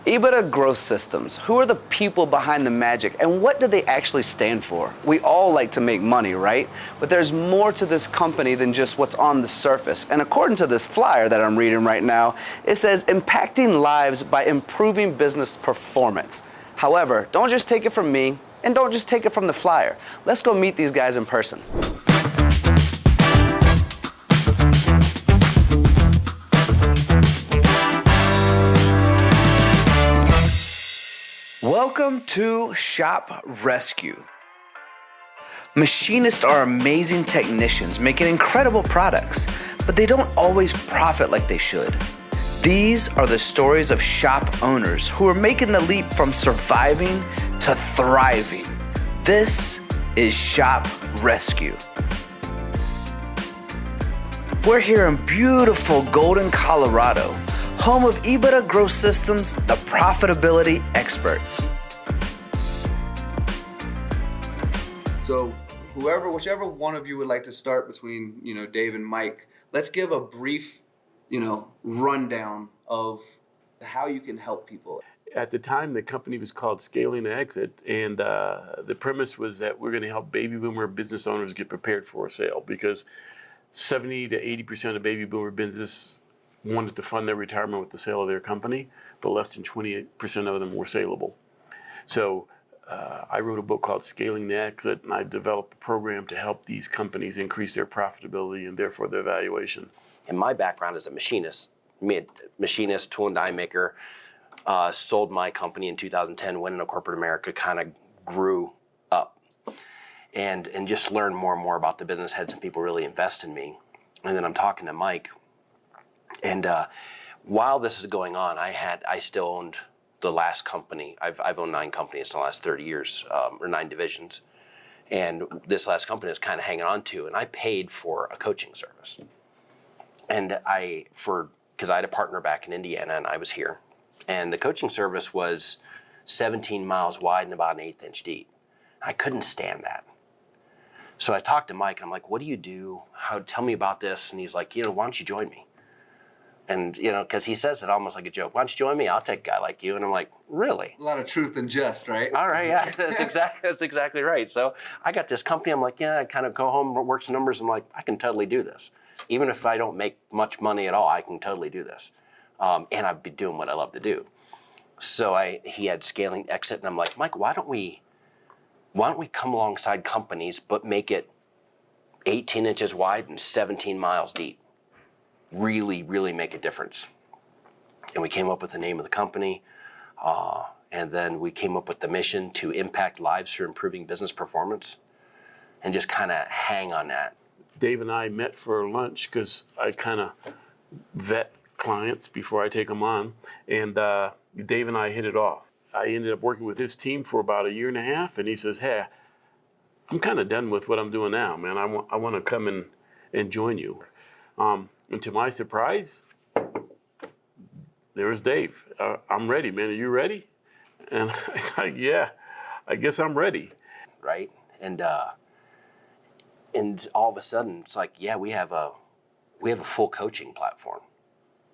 EBITDA Growth Systems. Who are the people behind the magic, and what do they actually stand for? We all like to make money, right? But there's more to this company than just what's on the surface. And according to this flyer that I'm reading right now, it says impacting lives by improving business performance. However, don't just take it from me, and don't just take it from the flyer. Let's go meet these guys in person. Welcome to Shop Rescue. Machinists are amazing technicians making incredible products, but they don't always profit like they should. These are the stories of shop owners who are making the leap from surviving to thriving. This is Shop Rescue. We're here in beautiful Golden, Colorado, home of EBITDA Growth Systems, the Profitability Experts. So whichever one of you would like to start between, Dave and Mike, let's give a brief, rundown of how you can help people. At the time, the company was called Scaling the Exit, and the premise was that we're going to help baby boomer business owners get prepared for a sale, because 70 to 80% of baby boomer business wanted to fund their retirement with the sale of their company, but less than 28% of them were saleable. So I wrote a book called Scaling the Exit, and I developed a program to help these companies increase their profitability and therefore their valuation. And my background as a machinist, tool and die maker, sold my company in 2010, went into corporate America, kind of grew up and just learned more and more about the business, had some people really invest in me. And then I'm talking to Mike. And while this is going on, I still owned the last company. I've owned 9 companies in the last 30 years, or 9 divisions. And this last company is kind of hanging on to, and I paid for a coaching service. And because I had a partner back in Indiana and I was here. And the coaching service was 17 miles wide and about an 1/8 inch deep. I couldn't stand that. So I talked to Mike and I'm like, what do you do? Tell me about this. And he's like, why don't you join me? And, because he says it almost like a joke. Why don't you join me? I'll take a guy like you. And I'm like, really? A lot of truth and jest, right? All right, yeah, that's exactly right. So I got this company. I'm like, I kind of go home, work some numbers. I'm like, I can totally do this. Even if I don't make much money at all, I can totally do this. And I'd be doing what I love to do. So he had Scaling Exit. And I'm like, Mike, why don't we come alongside companies, but make it 18 inches wide and 17 miles deep? Really, really make a difference. And we came up with the name of the company, and then we came up with the mission to impact lives through improving business performance, and just kind of hang on that. Dave and I met for lunch because I kind of vet clients before I take them on, and Dave and I hit it off. I ended up working with his team for about 1.5 years, and he says, hey, I'm kind of done with what I'm doing now, man. I want to come and join you. And to my surprise, there was Dave. I'm ready, man. Are you ready? And I was like, yeah, I guess I'm ready. Right? And all of a sudden, it's like, yeah, we have a full coaching platform,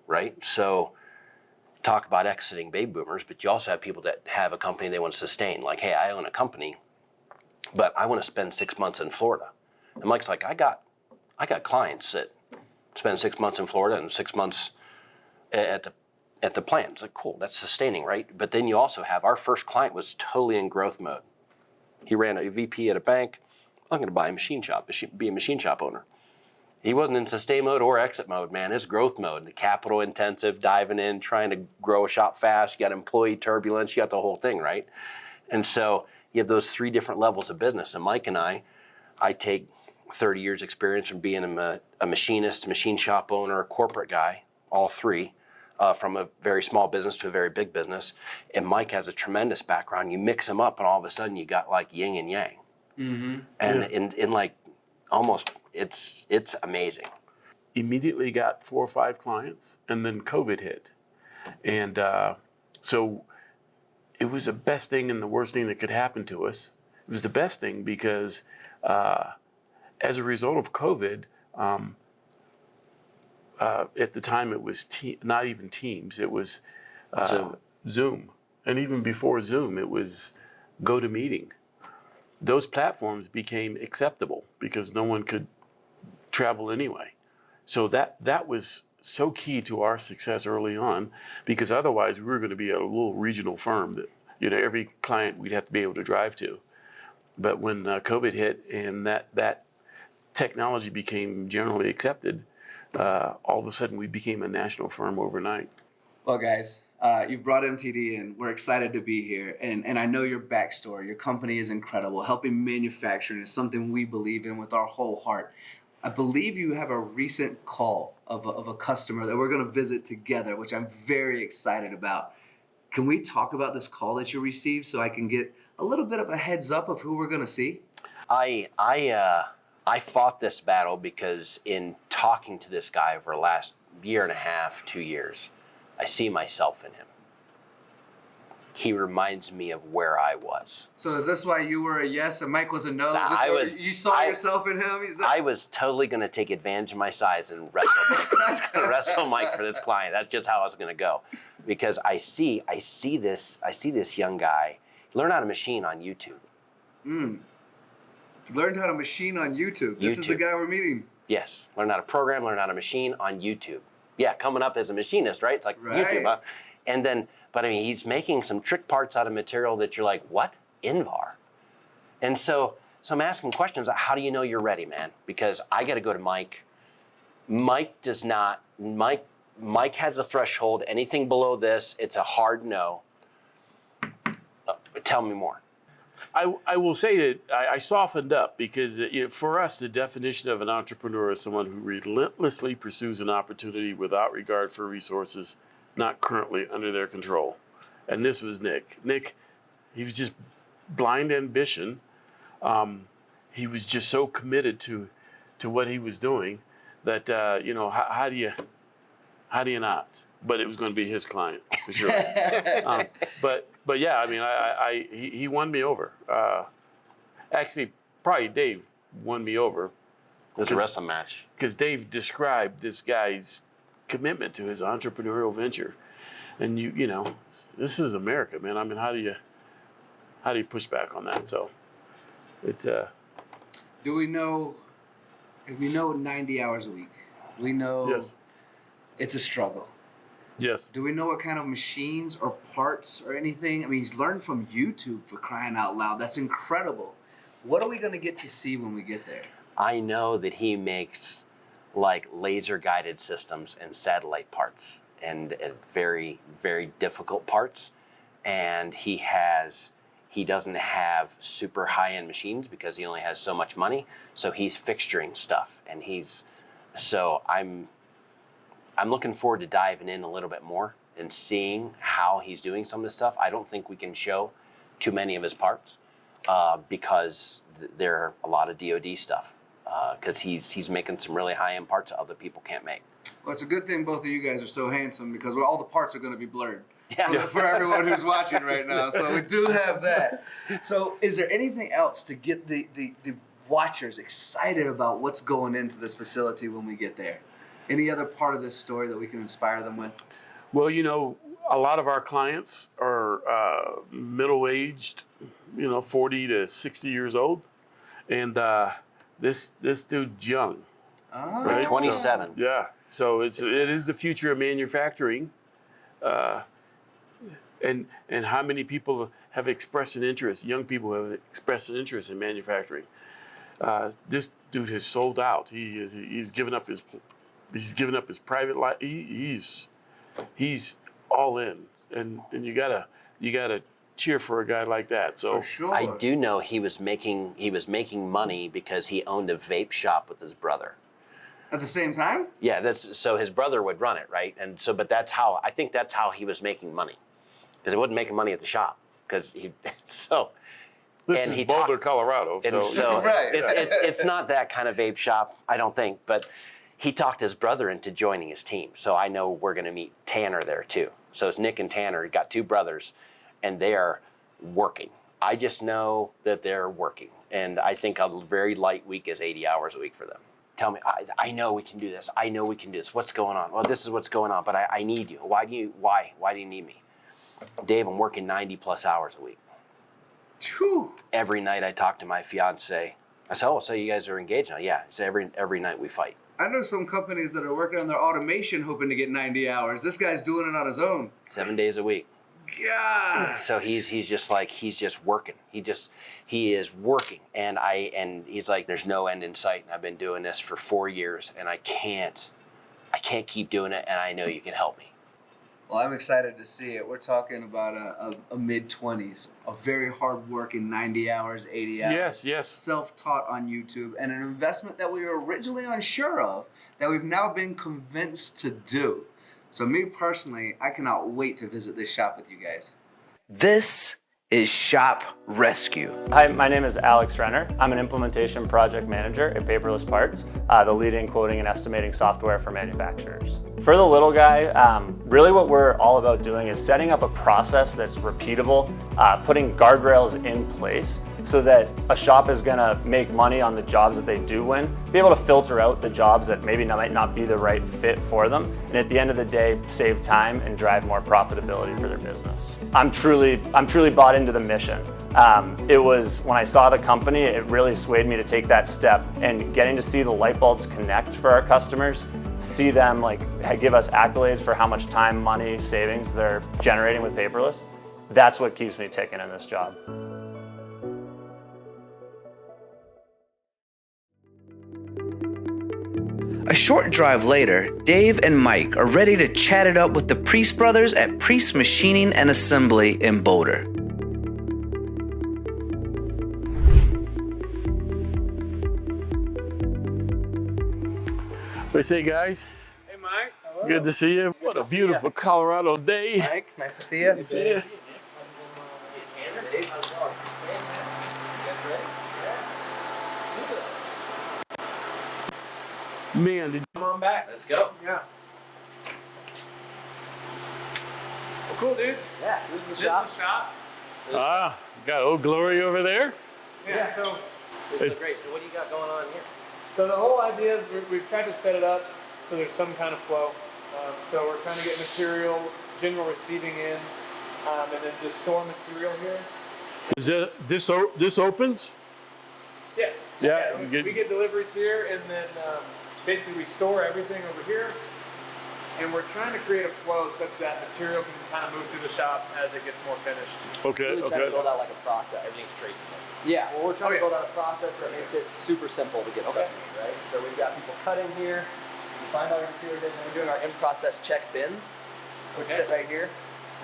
right? So talk about exiting baby boomers, but you also have people that have a company they want to sustain. Like, hey, I own a company, but I want to spend 6 months in Florida. And Mike's like, I got clients that spend 6 months in Florida and 6 months at the plant. It's like, cool, that's sustaining, right? But then you also have, our first client was totally in growth mode. He ran a VP at a bank. I'm going to buy a machine shop, be a machine shop owner. He wasn't in sustain mode or exit mode, man. It's growth mode, the capital intensive, diving in, trying to grow a shop fast. You got employee turbulence, you got the whole thing, right? And so you have those 3 different levels of business. And Mike and I take 30 years experience from being a machinist, machine shop owner, corporate guy, all 3, from a very small business to a very big business. And Mike has a tremendous background. You mix them up and all of a sudden you got like yin and yang. Mm-hmm. And in like almost, it's amazing. Immediately got 4 or 5 clients, and then COVID hit. And so it was the best thing and the worst thing that could happen to us. It was the best thing because as a result of COVID, at the time it was not even Teams. It was Zoom. And even before Zoom, it was GoToMeeting. Those platforms became acceptable because no one could travel anyway. So that was so key to our success early on, because otherwise we were going to be a little regional firm that, every client we'd have to be able to drive to. But when COVID hit and that technology became generally accepted, all of a sudden we became a national firm overnight. Well, guys, you've brought MTD in. We're excited to be here. And I know your backstory. Your company is incredible. Helping manufacturing is something we believe in with our whole heart. I believe you have a recent call of a customer that we're going to visit together, which I'm very excited about. Can we talk about this call that you received so I can get a little bit of a heads up of who we're going to see? I fought this battle because in talking to this guy over the last year and a half, 2 years, I see myself in him. He reminds me of where I was. So is this why you were a yes and Mike was a no? You saw yourself in him? I was totally going to take advantage of my size and wrestle Mike for this client. That's just how I was going to go, because I see this young guy learn how to machine on YouTube. Learned how to machine on YouTube. This is the guy we're meeting. Yes, learn how to program, learn how to machine on YouTube. Yeah, coming up as a machinist, right? It's like YouTube, huh? And then, but I mean, he's making some trick parts out of material that you're like, what? Invar. And so I'm asking questions like, how do you know you're ready, man? Because I got to go to Mike. Mike has a threshold. Anything below this, it's a hard no. Tell me more. I will say that I softened up because for us, the definition of an entrepreneur is someone who relentlessly pursues an opportunity without regard for resources not currently under their control. And this was Nick. Nick, he was just blind ambition. He was just so committed to what he was doing that, how do you not? But it was going to be his client, for sure. But yeah, I mean, he won me over. Actually, probably Dave won me over. It was a wrestling match. Because Dave described this guy's commitment to his entrepreneurial venture, and this is America, man. I mean, how do you push back on that? So, it's Do we know 90 hours a week? We know yes. It's a struggle. Yes. Do we know what kind of machines or parts or anything? I mean, he's learned from YouTube, for crying out loud. That's incredible. What are we going to get to see when we get there? I know that he makes like laser guided systems and satellite parts and very, very difficult parts. And he doesn't have super high end machines because he only has so much money. So he's fixturing stuff, and I'm looking forward to diving in a little bit more and seeing how he's doing some of this stuff. I don't think we can show too many of his parts because there are a lot of DoD stuff because he's making some really high-end parts that other people can't make. Well, it's a good thing both of you guys are so handsome because all the parts are going to be blurred Yeah. for everyone who's watching right now. So we do have that. So is there anything else to get the watchers excited about what's going into this facility when we get there? Any other part of this story that we can inspire them with? Well, a lot of our clients are middle-aged, 40 to 60 years old, and this dude's young. Oh, right? 27. So it is the future of manufacturing, and how many people have expressed an interest? Young people have expressed an interest in manufacturing. This dude has sold out. He's given up his private life. He's all in, and you gotta cheer for a guy like that. So for sure. I do know he was making money because he owned a vape shop with his brother. At the same time? Yeah, so his brother would run it, right? And so, but I think that's how he was making money, because he wasn't making money at the shop because he so. This and is he Boulder, Colorado. So Right. it's not that kind of vape shop, I don't think, but he talked his brother into joining his team. So I know we're going to meet Tanner there too. So it's Nick and Tanner. He got two brothers, and they are working. I just know that they're working, and I think a very light week is 80 hours a week for them. Tell me, I know we can do this. I know we can do this. What's going on? Well, this is what's going on, but I need you. Why do you need me? Dave, I'm working 90 plus hours a week. Whew. Every night I talk to my fiance. I said, oh, so you guys are engaged now? Yeah. So every night we fight. I know some companies that are working on their automation hoping to get 90 hours. This guy's doing it on his own. 7 days a week. God. So he's just working. He is working. And he's like, there's no end in sight. And I've been doing this for 4 years and I can't keep doing it. And I know you can help me. Well, I'm excited to see it. We're talking about a mid-20s, a very hard-working 90 hours, 80 hours. Yes. Self-taught on YouTube, and an investment that we were originally unsure of that we've now been convinced to do. So me personally, I cannot wait to visit this shop with you guys. This is Shop Rescue. Hi, my name is Alex Renner. I'm an implementation project manager at Paperless Parts, the leading quoting and estimating software for manufacturers. For the little guy, really what we're all about doing is setting up a process that's repeatable, putting guardrails in place so that a shop is gonna make money on the jobs that they do win, be able to filter out the jobs that maybe might not be the right fit for them, and at the end of the day, save time and drive more profitability for their business. I'm truly bought into the mission. It was when I saw the company, it really swayed me to take that step, and getting to see the light bulbs connect for our customers, see them give us accolades for how much time, money, savings they're generating with paperless. That's what keeps me ticking in this job. A short drive later, Dave and Mike are ready to chat it up with the Preece brothers at Preece Machining and Assembly in Boulder. What do you say, guys? Hey, Mike. Hello. Good to see you. What a beautiful Colorado day. Mike, nice to see you. Good to see you. Man, did you Come on back. Let's go. Yeah. Well, cool, dudes. Yeah, This is the shop. got Old Glory over there? Yeah. So This is great. So what do you got going on here? the whole idea is we've tried to set it up so there's some kind of flow. So we're trying to get material, general receiving in, and then just store material here. Is that this opens? Yeah. Yeah, We, you get- we get deliveries here, and then basically we store everything over here. And we're trying to create a flow such that material can kind of move through the shop as it gets more finished. Okay, Really trying to okay. build out like a process. Everything's traceable. Yeah, well, we're trying Oh, to yeah. build out a process that makes it super simple to get Okay. stuff made, right? So we've got people cutting here, we find all your material, and we're doing our in-process check bins, which Okay. sit right here.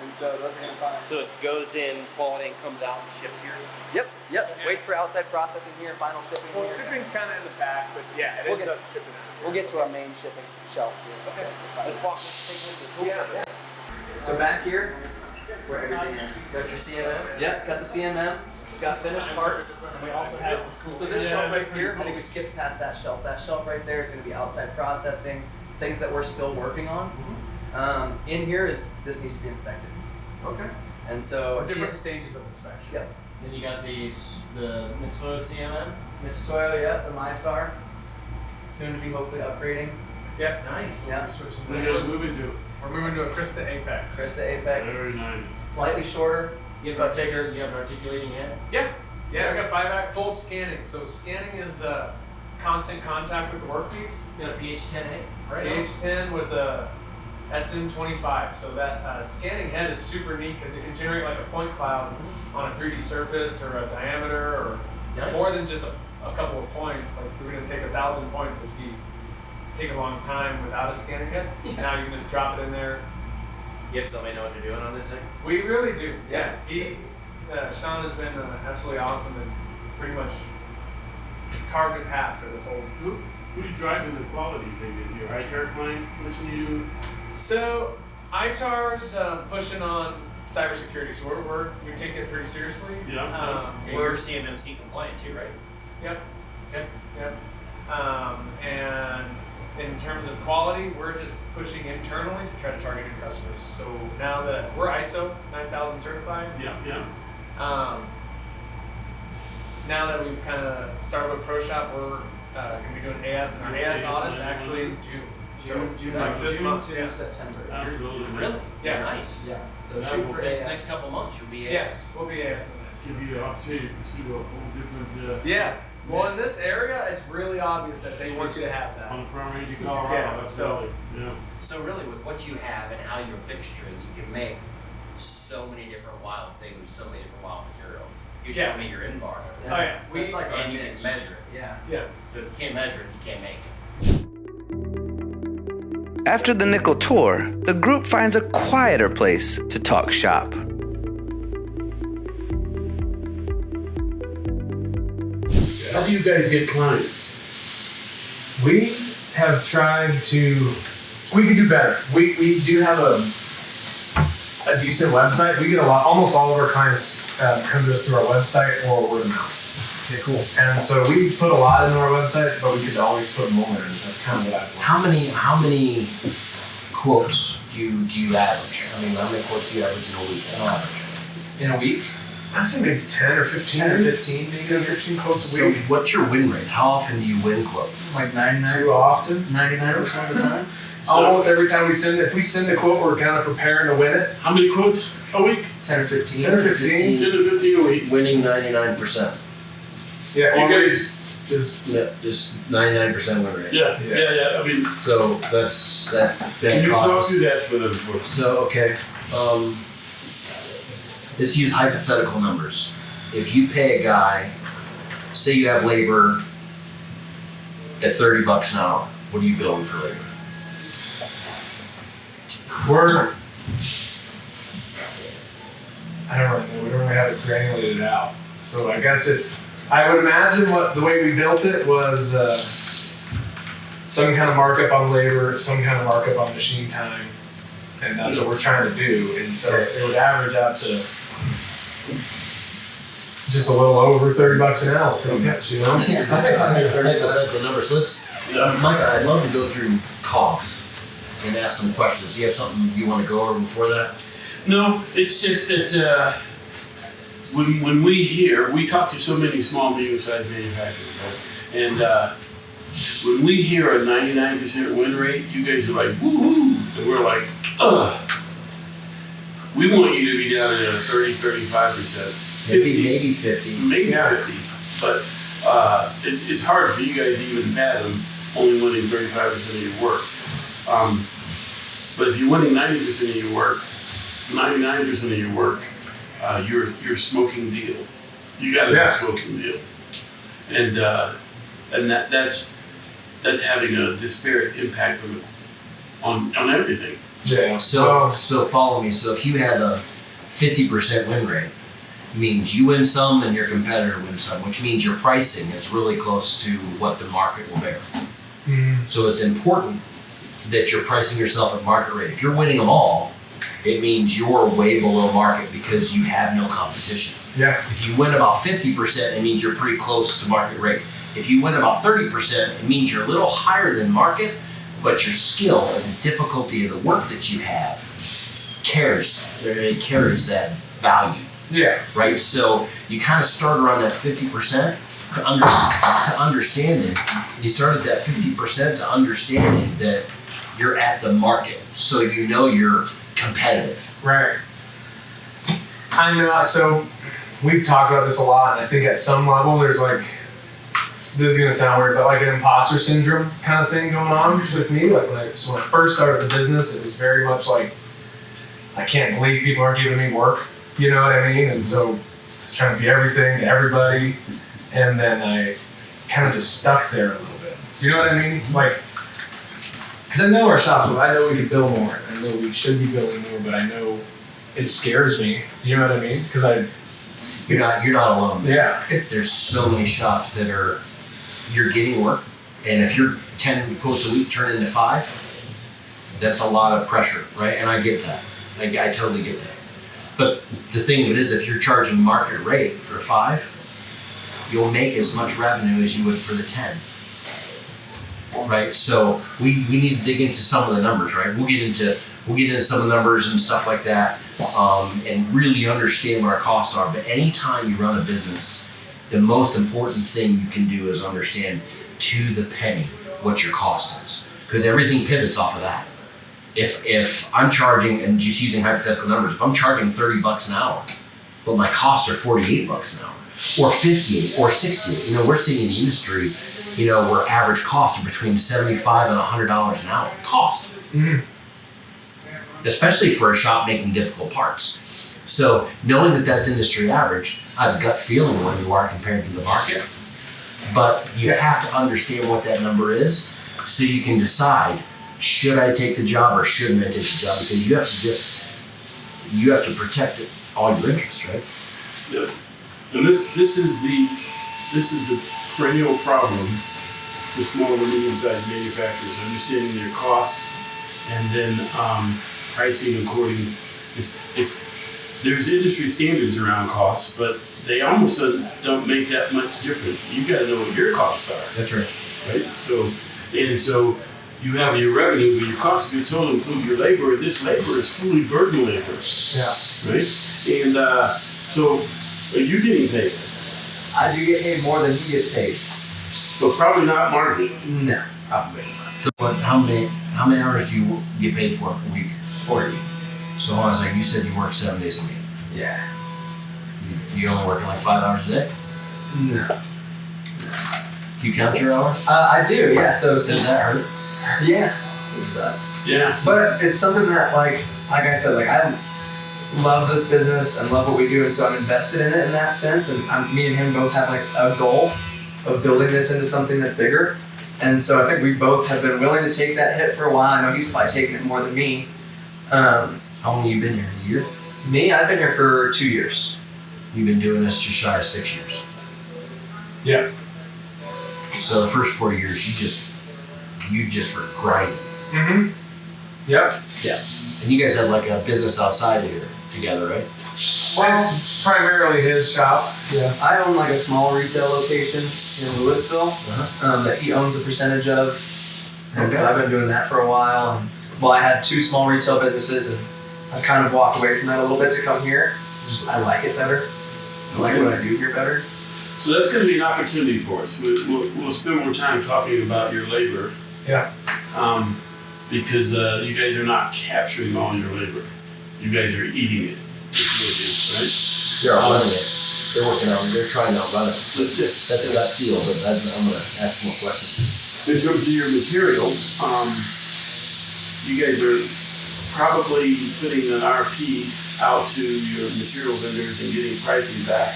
And so those are going to find. So it goes in quality and comes out and ships here. Yep. Yeah. Waits for outside processing here, final shipping Well, here. shipping's kind of in the back, but yeah, it We'll ends get- up shipping out. We'll get to our main shipping shelf here. Okay. Let's walk this thing with the tool. Yeah. So back here, where everything is. Got your CMM? Yep, got the CMM, got finished parts, and we also have, so this shelf right here, I think we skipped past that shelf. That shelf right there is gonna be outside processing, things that we're still working on. In here this needs to be inspected. Okay. And so, Different stages of inspection. Yep, Then you got the Mitsui CMM. Mr. Toyo, yeah, the MyStar, soon to be hopefully upgrading. Yep. Nice. Yeah, What are you moving to? We're moving to a Krista Apex. Krista Apex, Very nice. slightly shorter, You have, but bigger. you have an articulating head. Yeah. Yeah, I got 5-act full scanning. So scanning is constant contact with the workpiece. You got a PH10A. Right. PH10 was the SM25. So that scanning head is super neat because it can generate like a point cloud on a 3D surface or a diameter or Nice. more than just a couple of points. Like we're going to take 1,000 points if you take a long time without a scanning head. Now you can just drop it in there. You have somebody know what they're doing on this thing? We really do. Yeah. Sean has been absolutely awesome and pretty much carved a path for this whole. Who's driving the quality thing? Is your HR clients pushing you? So ITAR's pushing on cybersecurity, so we take it pretty seriously. Yeah. We're CMMC compliant too, right? Yep. Okay. Yep. And in terms of quality, we're just pushing internally to try to target new customers. So now that we're ISO 9000 certified, Yeah. now that we've kind of started with ProShop, we're going to be doing AS, and our AS audits actually in June. Like this month, to yeah. September. Absolutely. Really? Yeah. Nice. Yeah. So Yeah, shoot we'll for This AS. next couple months, you'll be Yeah, we'll be AS on this. Give you the opportunity to pursue a whole different, Yeah. Well, in this area, it's really obvious that they want you to have that. on the front range of Colorado, Yeah, absolutely. Yeah. So really, with what you have and how you're fixturing, you can make so many different wild things, so many different wild materials. You Yeah. showed me your in bar. yeah. It's like our And you niche. can measure it. Yeah. Yeah. So if you can't measure it, you can't make it. After the nickel tour, the group finds a quieter place to talk shop. How do you guys get clients? We have tried to. We could do better. We do have a decent website. We get almost all of our clients come to us through our website or word of mouth. Okay, cool. And so we put a lot into our website, but we could always put more in. That's kind of what I've learned. How many quotes do you average? I mean, how many quotes do you average in a week on average? In a week? I'd say maybe 10 or 15. 10 or 15 maybe. 10 or 15 quotes a So week. what's your win rate? How often do you win quotes? Like 99. Too often. 99% of the time. Almost every time if we send a quote, we're kind of preparing to win it. How many quotes a week? 10 or 15. 10 or 15. 10 to 15 a week. Winning 99%. Yeah, You or guys, just Yeah, just 99% win rate. yeah. I mean, So that's that can you talk causes. through that for them for us? So okay, let's use hypothetical numbers. If you pay a guy, say you have labor at $30 an hour, what are you billing for labor? we're. I don't really know. We don't really have it granulated out. So I guess I would imagine the way we built it was some kind of markup on labor, some kind of markup on machine time, and that's what we're trying to do. And so it would average out to just a little over $30 an hour, pretty much, you know? Hypothetical numbers. Let's, Micah, I'd love to go through costs and ask some questions. Do you have something you want to go over before that? No, it's just that when we talk to so many small, medium-sized manufacturers, right? And when we hear a 99% win rate, you guys are like, woohoo! And we're like, ugh. We want you to be down at a 30, 35%. 50, Maybe 50. maybe 50. But it's hard for you guys to even fathom only winning 35% of your work. But if you're winning 90% of your work, 99% of your work, you're smoking deal. You got to be a smoking deal, and that's having a disparate impact on everything. Yeah. So follow me. So if you had a 50% win rate, means you win some and your competitor wins some, which means your pricing is really close to what the market will bear. So it's important that you're pricing yourself at market rate. If you're winning them all, it means you're way below market because you have no competition. Yeah. If you win about 50%, it means you're pretty close to market rate. If you win about 30%, it means you're a little higher than market, but your skill and the difficulty of the work that you have carries that value. Yeah. Right? So you kind of start around that 50% to understanding. You start at that 50% to understanding that you're at the market. So you know you're competitive. Right. I know. So we've talked about this a lot, and I think at some level there's like, this is gonna sound weird, but like an imposter syndrome kind of thing going on with me. Like when I first started the business, it was very much like, I can't believe people aren't giving me work. You know what I mean? And so trying to be everything to everybody, and then I kind of just stuck there a little bit. Do you know what I mean? Like, because I know our shop, I know we could build more. I know we should be building more, but I know it scares me. You know what I mean? Because You're not alone. Yeah. There's so many shops that you're getting work, and if you're 10 quotes a week turn into 5, that's a lot of pressure, right? And I get that. I totally get that. But the thing of it is, if you're charging market rate for 5, you'll make as much revenue as you would for the 10. Right? So we need to dig into some of the numbers, right? We'll get into some of the numbers and stuff like that, and really understand what our costs are. But anytime you run a business, the most important thing you can do is understand to the penny what your cost is. because everything pivots off of that. If I'm charging, and just using hypothetical numbers, if I'm charging $30 an hour, but my costs are $48 an hour, or 58 or 68, we're seeing in the industry, where average costs are between $75 and $100 an hour. Cost. Mm-hmm. Especially for a shop making difficult parts. So knowing that that's industry average, I have a gut feeling where you are compared to the market. But you have to understand what that number is so you can decide, should I take the job or shouldn't I take the job? Because you have to protect all your interests, right? Yeah. And this is the perennial problem for small and medium-sized manufacturers, understanding their costs and then pricing according. There's industry standards around costs, but they almost don't make that much difference. You got to know what your costs are. That's right. Right. So you have your revenue, but your cost of goods sold includes your labor. This labor is fully burden labor. Yeah. Right. And so, are you getting paid? I do get paid more than he gets paid. But probably not market. No, probably not. So how many hours do you get paid for a week? 40. So I was like, you said you work 7 days a week. Yeah. You only working like 5 hours a day? No. Do you count your hours? I do, yeah. So Does since that hurt? yeah, it sucks. Yeah. But it's something that like I said, I love this business and love what we do, and so I'm invested in it in that sense. And me and him both have like a goal of building this into something that's bigger. And so I think we both have been willing to take that hit for a while. I know he's probably taken it more than me. How long have you been here? A year? Me, I've been here for 2 years. You've been doing this just shy of 6 years. Yeah. So the first 4 years, you just were grinding. Mm-hmm. Yep. Yeah. And you guys had like a business outside of here together, right? Well, it's primarily his shop. Yeah. I own like a small retail location in Louisville that he owns a percentage of. And so I've been doing that for a while. And I had 2 small retail businesses, and I've kind of walked away from that a little bit to come here. I like it better. I like what I do here better. So that's going to be an opportunity for us. We'll spend more time talking about your labor. Yeah. Because you guys are not capturing all your labor. You guys are eating it. Right? They're running it. They're working on it. They're trying to run it. That's a gut feel, but I'm going to ask more questions. In terms of your material, you guys are probably putting an RP out to your material vendors and getting pricing back.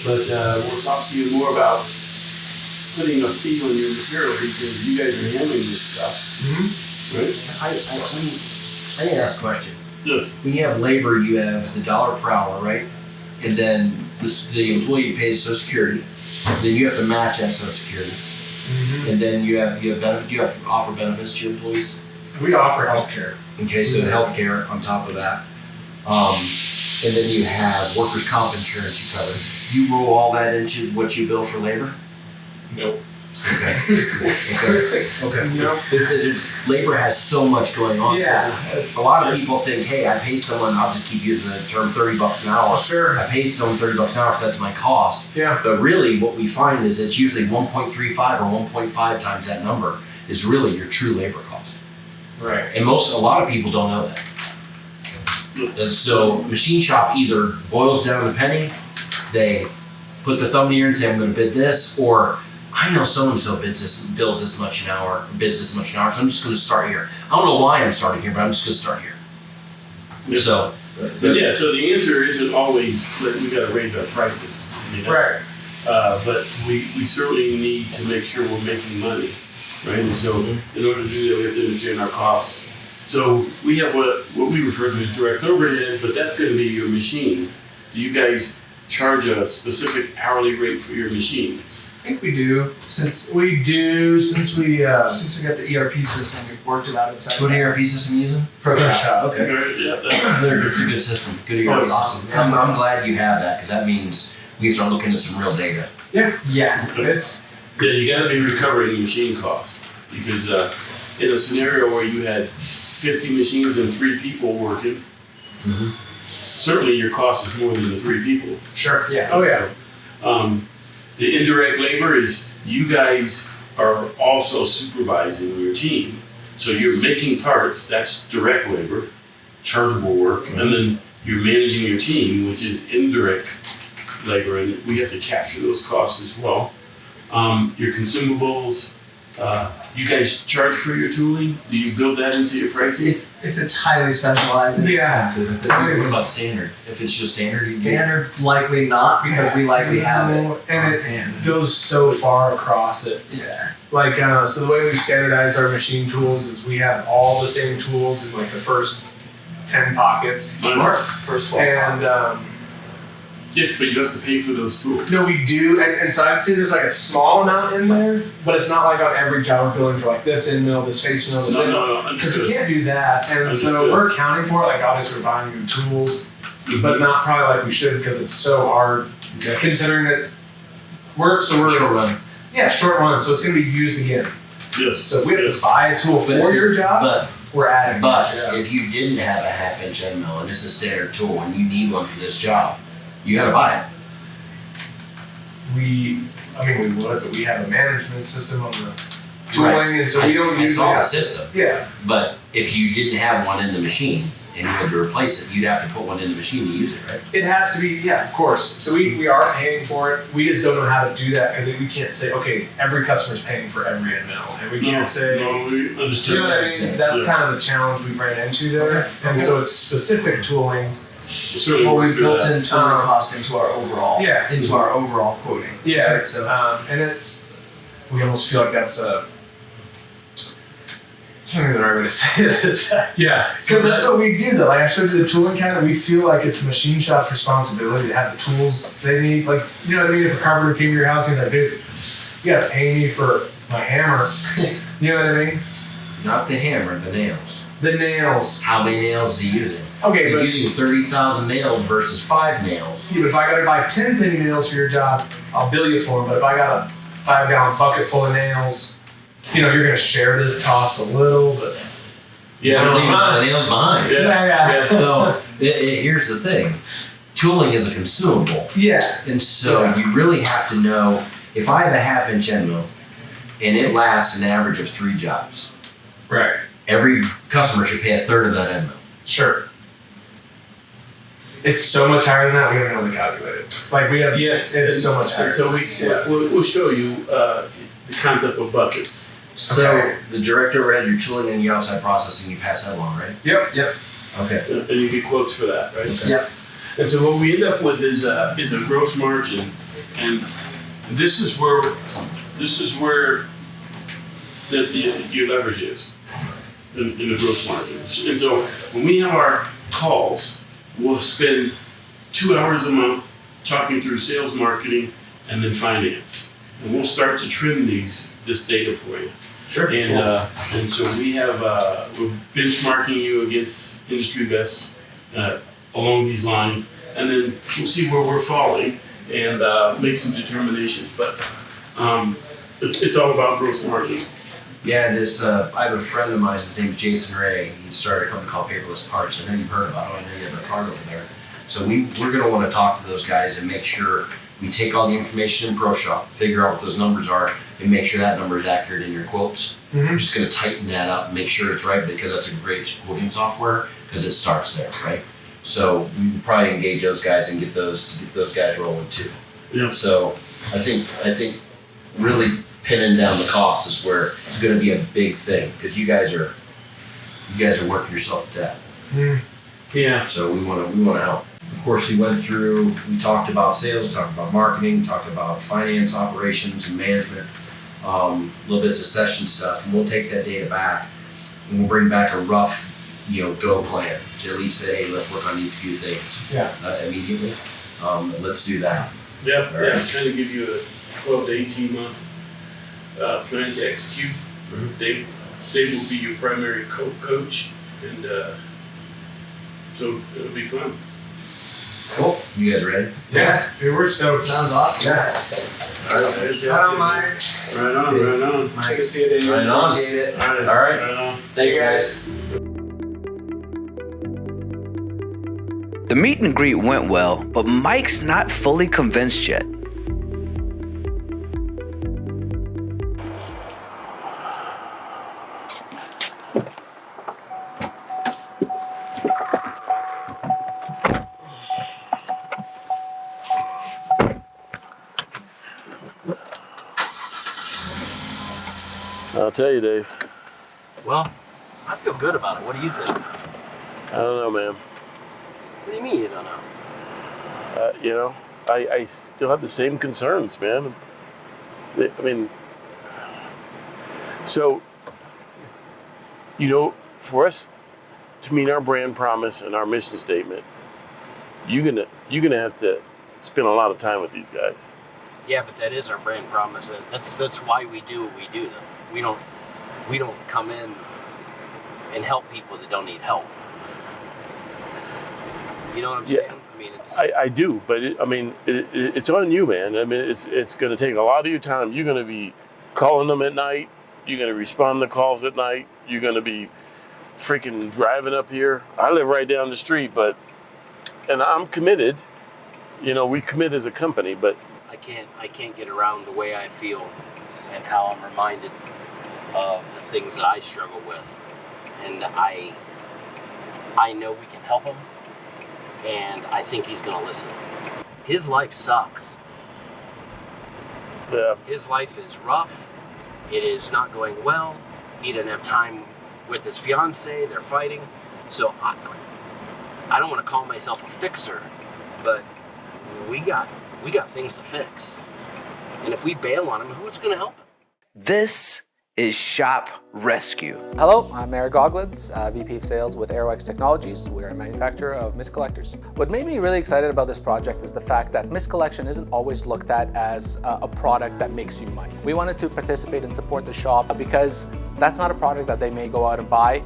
But we'll talk to you more about putting a fee on your material because you guys are handling this stuff. Mm-hmm. Right? I need to ask a question. Yes. When you have labor, you have the dollar per hour, right? And then the employee pays Social Security. Then you have to match that Social Security. Mm-hmm. And then you have benefits. You have to offer benefits to your employees. We offer healthcare. Okay, so healthcare on top of that. And then you have workers' comp insurance you cover. Do you roll all that into what you bill for labor? Nope. Okay. Labor has so much going on. Yeah. A lot of people think, hey, I pay someone, I'll just keep using the term $30 an hour. Sure. I pay someone $30 an hour, so that's my cost. Yeah. But really what we find is it's usually 1.35 or 1.5 times that number is really your true labor cost. Right. And a lot of people don't know that. And so machine shop either boils down to a penny, they put the thumb in the ear and say, I'm going to bid this, or I know so-and-so bills this much an hour, so I'm just going to start here. I don't know why I'm starting here, but I'm just going to start here. Yeah. So, so the answer isn't always that we got to raise our prices. Right. But we certainly need to make sure we're making money, right? And so in order to do that, we have to understand our costs. So we have what we refer to as direct overhead, but that's going to be your machine. Do you guys charge a specific hourly rate for your machines? I think we do. Since we got the ERP system, we've worked it out inside. what ERP system are you using? ProShop. Okay. Yeah, It's a good system. Good ERP it's system. awesome. I'm glad you have that because that means we start looking at some real data. Yeah. Yeah. It's Yeah, you got to be recovering machine costs because in a scenario where you had 50 machines and 3 people working, certainly your cost is more than the 3 people. sure. Yeah. Oh yeah. The indirect labor is you guys are also supervising your team. So you're making parts, that's direct labor, chargeable work, and then you're managing your team, which is indirect labor, and we have to capture those costs as well. Your consumables, you guys charge for your tooling? Do you build that into your pricing? If it's highly specialized and expensive, if it's What about standard? If it's just standard, standard, likely not, because we likely have it. And it goes so far across it. Yeah. Like, so the way we've standardized our machine tools is we have all the same tools in like the first 10 pockets. Smart. First 12 And pockets. Yes, but you have to pay for those tools. no, we do, and so I'd say there's like a small amount in there, but it's not like on every job we're building for like this end mill, this face mill, this end mill. No, Because we understood. can't do that, and so Understood. we're accounting for it. Like obviously we're buying new tools, but not probably like we should because it's so hard. Considering that we're short run. yeah short run, so it's gonna be used again. Yes. So if we have yes. to buy a tool for your job, But we're adding. But it, yeah. if you didn't have a 1/2 inch end mill and it's a standard tool and you need one for this job, you gotta buy it. we would, but we have a management system on the tooling, and so we don't I use saw the that. system. Yeah, But if you didn't have one in the machine and you had to replace it, you'd have to put one in the machine to use it, right? it has to be. Yeah, of course. So we are paying for it. We just don't know how to do that because we can't say, okay, every customer's paying for every end mill, and we can't say. No, we Do understood. you know what I mean? That's Yeah. kind of the challenge we ran into there, and so it's specific tooling. Certainly Well, work we've through built that. in tooling cost into our overall. Yeah. Into our overall quoting. Yeah, Right, so and we almost feel like that's a. I don't know the right way to say this. Yeah. Because that's what we do though. Like I showed you the tooling counter, we feel like it's the machine shop's responsibility to have the tools they need. Like, you know what I mean? If a carpenter came to your house and he's like, dude, you gotta pay me for my hammer. You know what I mean? Not the hammer, the nails. The nails. How many nails is he using? Okay, He's but, using 30,000 nails versus 5 nails. yeah, but if I gotta buy 10 penny nails for your job, I'll bill you for them. But if I got a 5-gallon bucket full of nails, you know, you're gonna share this cost a little, but Yeah. Just leaving the nails behind. Yeah. So here's the thing. Tooling is a consumable. yeah. And so Yeah. you really have to know, if I have a 1/2 inch end mill and it lasts an average of 3 jobs, Right. every customer should pay 1/3 of that end mill. Sure. It's so much higher than that, we haven't really calculated. Like we have, Yes. it's and- so much higher. And so we'll show you the concept of buckets. So Okay. the direct overhead, your tooling and your outside processing, you pass that along, right? Yep. Okay. And you get quotes for that, right? Okay. Yep. And so what we end up with is a gross margin, and this is where your leverage is in the gross margin. And so when we have our calls, we'll spend 2 hours a month talking through sales, marketing, and then finance, and we'll start to trim this data for you. Sure. And so we have we're benchmarking you against industry best along these lines, and then we'll see where we're falling and make some determinations. But it's all about gross margin. Yeah, this I have a friend of mine, his name is Jason Ray. He started a company called Paperless Parts. I know you've heard about it. I know you have a card over there. So we're going to want to talk to those guys and make sure we take all the information in ProShop, figure out what those numbers are, and make sure that number is accurate in your quotes. Mhm. We're just going to tighten that up and make sure it's right, because that's a great quoting software because it starts there, right? So we will probably engage those guys and get those guys rolling too. Yeah. So I think really pinning down the cost is where it's going to be a big thing, because you guys are working yourself to death. Yeah. So we want to help. Of course, we talked about sales, talked about marketing, talked about finance, operations, and management, a little bit of succession stuff, and we'll take that data back and we'll bring back a rough, go plan to at least say, hey, let's work on these few things immediately. Let's do that. Yeah. All right. Kind of give you a 12 to 18 month plan to execute. Mhm. Dave will be your primary coach, and so it'll be fun. Cool. You guys ready? Yeah. Dude, we're stoked. sounds awesome. Yeah. All right, I don't mind. Right on. Good to see you, David. Right on. Appreciate it. All right. All right. Right on. Thanks, See you guys. The meet and greet went well, but Mike's not fully convinced yet. I'll tell you, Dave. Well, I feel good about it. What do you think? I don't know, man. What do you mean you don't know? I still have the same concerns, man. I mean, so, for us to meet our brand promise and our mission statement, you're gonna have to spend a lot of time with these guys. Yeah, but that is our brand promise. That's why we do what we do, though. We don't come in and help people that don't need help. You know what I'm saying? I mean, I do, but it's on you, man. I mean, it's going to take a lot of your time. You're going to be calling them at night. You're going to respond to calls at night. You're going to be freaking driving up here. I live right down the street, and I'm committed. We commit as a company, but I can't get around the way I feel and how I'm reminded of the things that I struggle with, and I know we can help him. And I think he's going to listen. His life sucks. Yeah. His life is rough. It is not going well. He doesn't have time with his fiance. They're fighting. So I don't want to call myself a fixer, but we got things to fix. And if we bail on him, who's going to help him? This is Shop Rescue. Hello, I'm Eric Goglitz, VP of Sales with Aerox Technologies. We're a manufacturer of mist collectors. What made me really excited about this project is the fact that mist collection isn't always looked at as a product that makes you money. We wanted to participate and support the shop because that's not a product that they may go out and buy,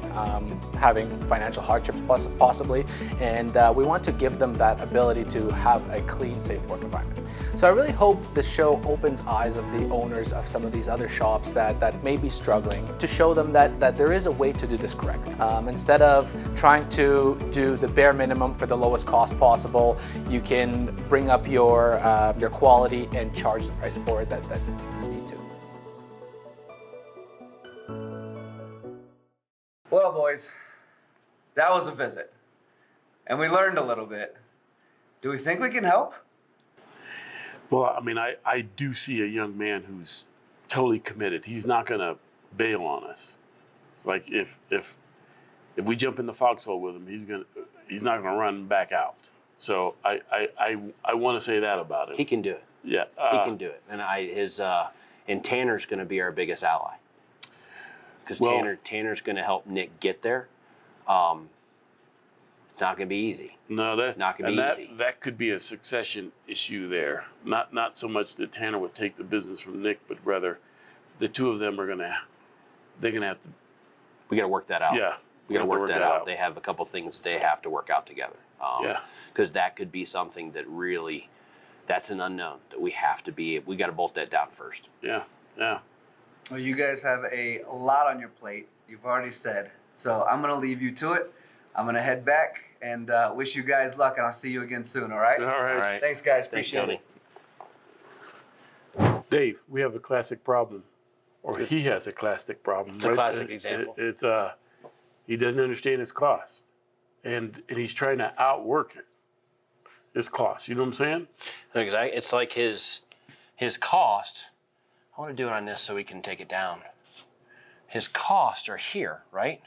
having financial hardships possibly, and we want to give them that ability to have a clean, safe work environment. So I really hope this show opens eyes of the owners of some of these other shops that may be struggling, to show them that there is a way to do this correctly. Instead of trying to do the bare minimum for the lowest cost possible, you can bring up your quality and charge the price for it that you need to. Well, boys, that was a visit, and we learned a little bit. Do we think we can help? Well, I do see a young man who's totally committed. He's not going to bail on us. Like if we jump in the foxhole with him, he's not going to run back out. So I want to say that about him. He can do it. Yeah, he can do it. And Tanner's going to be our biggest ally. Because Tanner's going to help Nick get there. It's not going to be easy. No, not going to be easy. That could be a succession issue there. Not so much that Tanner would take the business from Nick, but rather the two of them they're going to have to. We got to work that out. Yeah, we got to work that out. They have a couple things they have to work out together. Because that could be something that really, that's an unknown that we got to bolt that down first. Yeah. Well, you guys have a lot on your plate. You've already said. So I'm going to leave you to it. I'm going to head back and wish you guys luck, and I'll see you again soon, all right? All right. Thanks, guys. Appreciate Tony. it. Dave, we have a classic problem. Or he has a classic problem. It's a classic example. It's he doesn't understand his cost. And he's trying to outwork his cost. You know what I'm saying? Exactly. It's like his cost. I want to do it on this so we can take it down. His costs are here, right?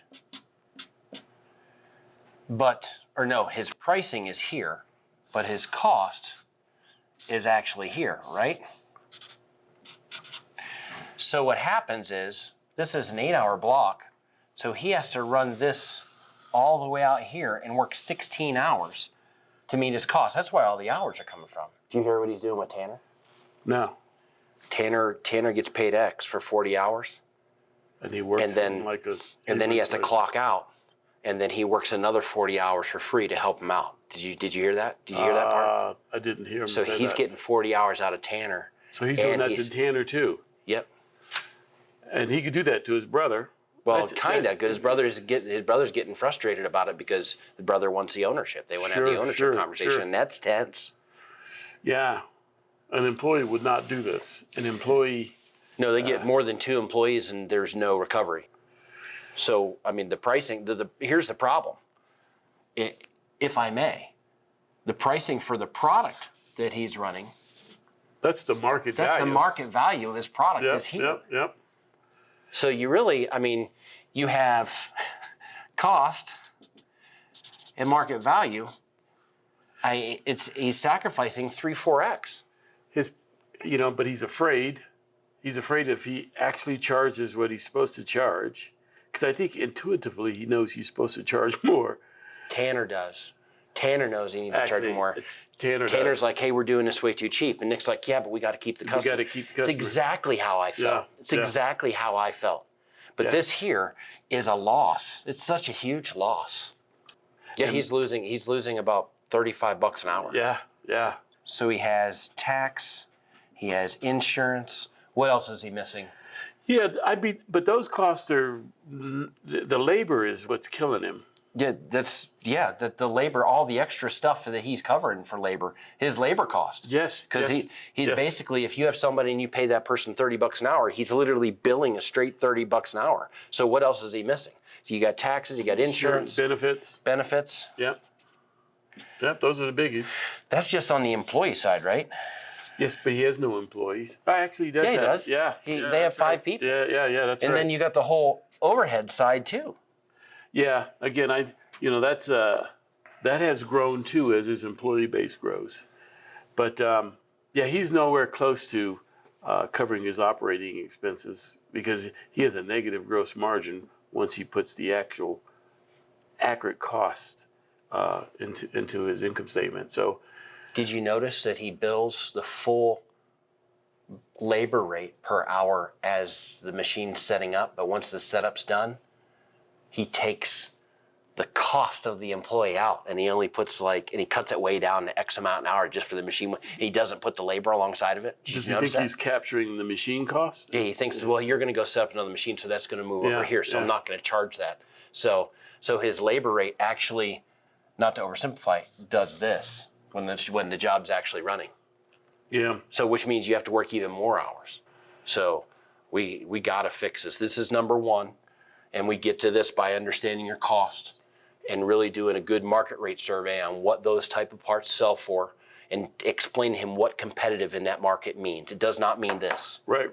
His pricing is here, but his cost is actually here, right? So what happens is, this is an 8-hour block, so he has to run this all the way out here and work 16 hours to meet his cost. That's why all the hours are coming from. Do you hear what he's doing with Tanner? No. Tanner gets paid X for 40 hours. And he works and then he has to clock out. And then he works another 40 hours for free to help him out. Did you hear that? Did you hear that part? I didn't hear him So say he's that. getting 40 hours out of Tanner. So he's doing that to Tanner too. Yep. And he could do that to his brother. Well, kind of, because his brother's getting frustrated about it because the brother wants the ownership. They want to have the ownership conversation, and that's tense. Yeah. An employee would not do this. An employee... No, they get more than 2 employees and there's no recovery. So, the pricing, here's the problem. If I may, the pricing for the product that he's running... That's the market value. That's the market value of this product is here. Yep. So you really, I mean, you have cost and market value. He's sacrificing 3-4x. But he's afraid. He's afraid if he actually charges what he's supposed to charge, because I think intuitively he knows he's supposed to charge more. Tanner does. Tanner knows he needs to charge more. Tanner's like, hey, we're doing this way too cheap. And Nick's like, yeah, but we got to keep the customer. We got to keep the customer. It's exactly how I felt. Yeah. It's exactly how I felt. But this here is a loss. It's such a huge loss. Yeah, he's losing about $35 an hour. Yeah. So he has tax, he has insurance. What else is he missing? Yeah, but those costs are, the labor is what's killing him. Yeah, the labor, all the extra stuff that he's covering for labor, his labor cost. Yes. Because he basically, if you have somebody and you pay that person $30 an hour, he's literally billing a straight $30 an hour. So what else is he missing? You got taxes, you got insurance. Benefits. Yep, those are the biggies. That's just on the employee side, right? Yes, but he has no employees. Actually, he does. Yeah, he does. Yeah. They have 5 people. Yeah, that's right. And then you got the whole overhead side too. Yeah, again, that has grown too as his employee base grows. But he's nowhere close to covering his operating expenses because he has a negative gross margin once he puts the actual accurate cost into his income statement. So, did you notice that he bills the full labor rate per hour as the machine's setting up, but once the setup's done, he takes the cost of the employee out and he only puts and he cuts it way down to X amount an hour just for the machine. And he doesn't put the labor alongside of it. Does he think he's capturing the machine cost? Yeah, he thinks, well, you're going to go set up another machine, so that's going to move over here, so I'm not going to charge that. So his labor rate actually, not to oversimplify, does this when the job's actually running. Yeah. So which means you have to work even more hours. So we got to fix this. This is number one. And we get to this by understanding your cost and really doing a good market rate survey on what those type of parts sell for and explain to him what competitive in that market means. It does not mean this. Right.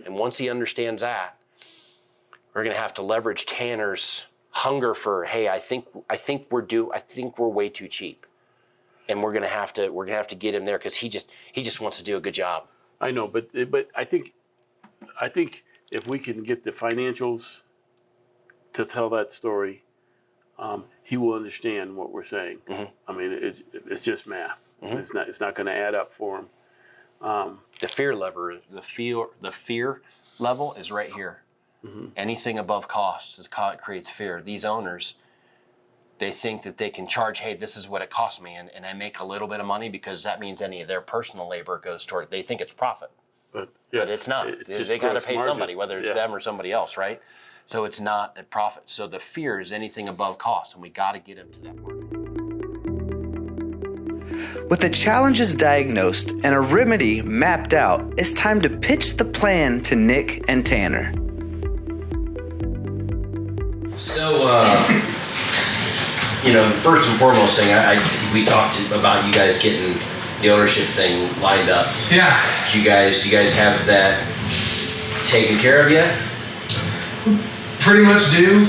And once he understands that, we're going to have to leverage Tanner's hunger for, hey, I think we're way too cheap. And we're going to have to get him there because he just wants to do a good job. I know, but I think if we can get the financials to tell that story, he will understand what we're saying. Mm-hmm. I mean, it's just math. Mm-hmm. It's not going to add up for him. The fear level is right here. Mm-hmm. Anything above cost creates fear. These owners, they think that they can charge, hey, this is what it costs me, and I make a little bit of money because that means any of their personal labor goes toward it. They think it's profit, but it's not. They got to pay somebody, whether it's them or somebody else, right? So it's not a profit. So the fear is anything above cost, and we got to get him to that market. With the challenges diagnosed and a remedy mapped out, it's time to pitch the plan to Nick and Tanner. So, first and foremost thing, we talked about you guys getting the ownership thing lined up. Yeah. Do you guys have that taken care of yet? Pretty much do.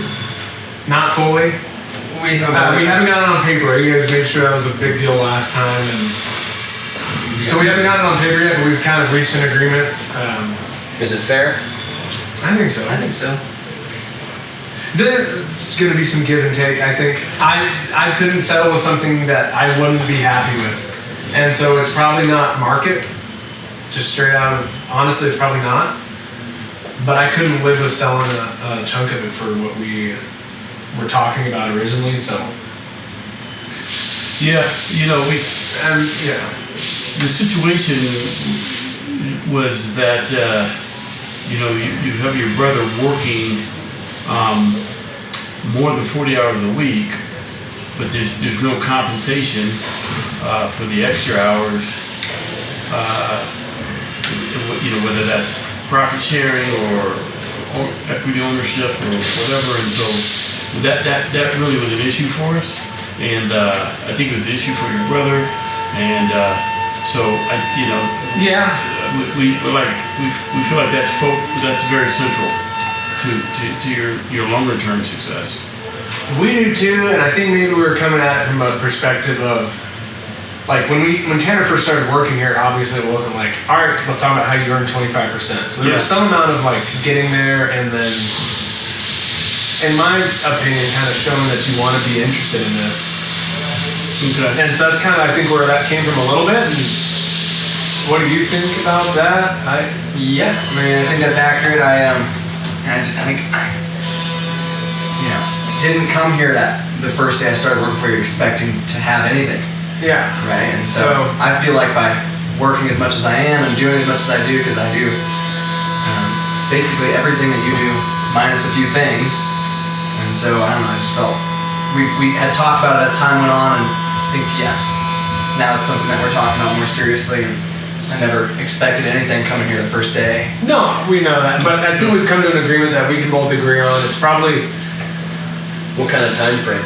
Not fully. We haven't gotten it on paper. You guys made sure that was a big deal last time, and so we haven't gotten it on paper yet. But we've kind of reached an agreement. Is it fair? I think so. There's going to be some give and take. I think I couldn't settle with something that I wouldn't be happy with, and so it's probably not market. Just straight out of honestly, it's probably not. But I couldn't live with selling a chunk of it for what we were talking about originally. So the situation was that you have your brother working more than 40 hours a week, but there's no compensation for the extra hours. Whether that's profit sharing or equity ownership or whatever, and so that really was an issue for us, and I think it was an issue for your brother, and we feel like that's very central. to your longer term success. We do too, and I think maybe we were coming at it from a perspective of, like, when Tanner first started working here, obviously it wasn't like, all right, let's talk about how you earn 25%. So there was some amount of like getting there, and then, in my opinion, kind of showing that you want to be interested in this. Okay. And so that's kind of, I think, where that came from a little bit. And what do you think about that? I think that's accurate. I think didn't come here the first day I started working for you expecting to have anything. Yeah. Right. And so I feel like by working as much as I am and doing as much as I do, because I do basically everything that you do minus a few things. And so I don't know. I just felt we had talked about it as time went on, and I think now it's something that we're talking about more seriously. And I never expected anything coming here the first day. No, we know that, but I think we've come to an agreement that we can both agree on. It's probably What kind of time frame?